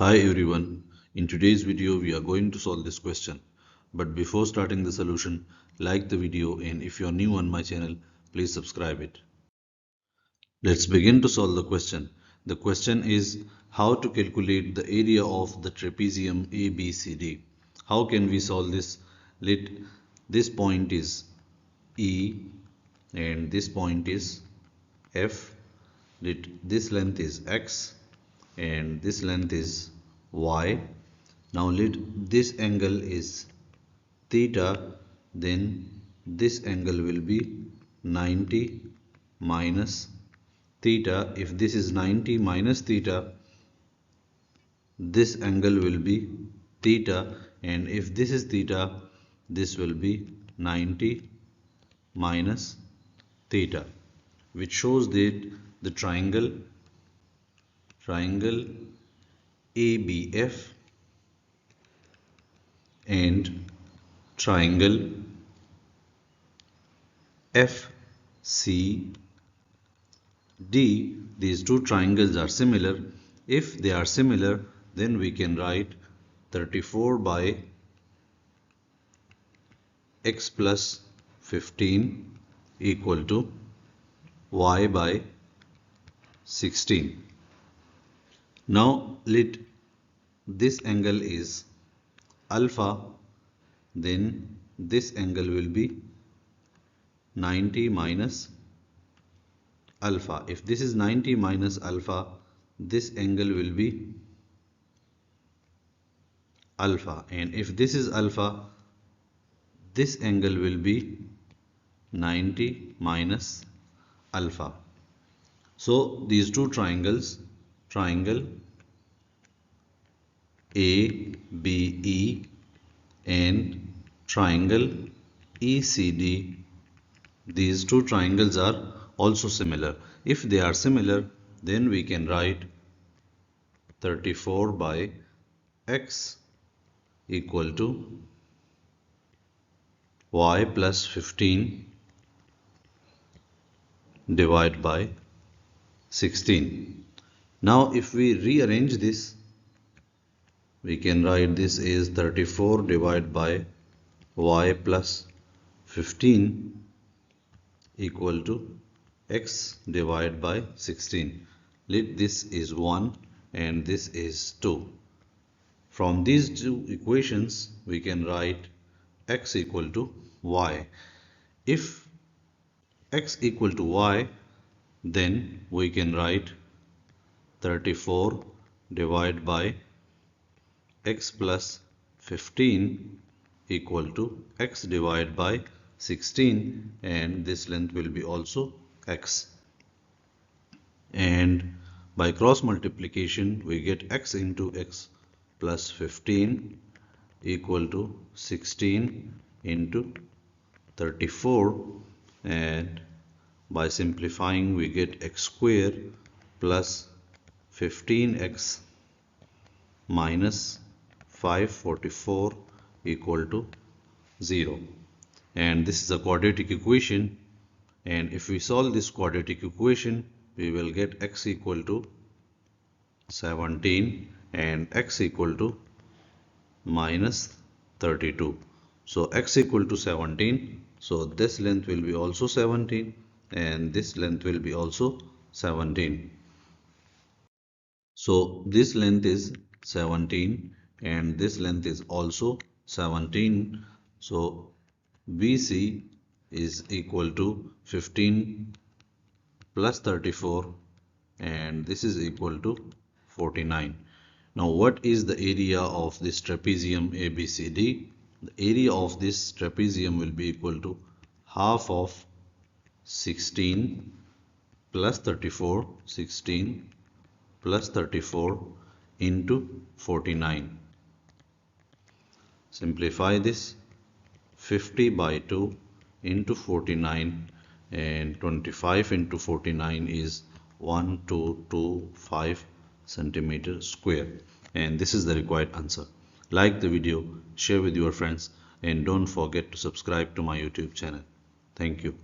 Hi everyone, in today's video we are going to solve this question. But before starting the solution, like the video and if you are new on my channel, please subscribe it. Let's begin to solve the question. The question is how to calculate the area of the trapezium ABCD. How can we solve this? Let this point is E and this point is F. Let this length is X and this length is Y. Now let this angle is theta, then this angle will be 90 minus theta. If this is 90 minus theta, this angle will be theta, and if this is theta, this will be 90 minus theta, which shows that the triangle ABF and triangle FCD, these two triangles are similar. If they are similar, then we can write 34 by x plus 15 equal to y by 16. Now let this angle is alpha, then this angle will be 90 minus alpha. If this is 90 minus alpha, this angle will be alpha, and if this is alpha, this angle will be 90 minus alpha. So these two triangles, triangle ABE and triangle ECD, these two triangles are also similar. If they are similar, then we can write 34 by x equal to y plus 15 divided by 16. Now if we rearrange this, we can write this as 34 divided by y plus 15 equal to x divided by 16. Let this is 1 and this is 2. From these two equations, we can write x equal to y. If x equal to y, then we can write 34 divided by x plus 15 equal to x divided by 16, and this length will be also x. And by cross multiplication, we get x into x plus 15 equal to 16 into 34, and by simplifying we get x square plus 15x minus 544 equal to 0. And this is a quadratic equation, and if we solve this quadratic equation, we will get x equal to 17 and x equal to minus 32. So x equal to 17, so this length will be also 17 and this length will be also 17. So this length is 17 and this length is also 17. So BC is equal to 15 plus 34, and this is equal to 49. Now what is the area of this trapezium ABCD? The area of this trapezium will be equal to half of 16 plus 34, 16 plus 34 into 49. Simplify this, 50 by 2 into 49, and 25 into 49 is 1225 centimeter square, and this is the required answer. Like the video, share with your friends, and don't forget to subscribe to my YouTube channel. Thank you.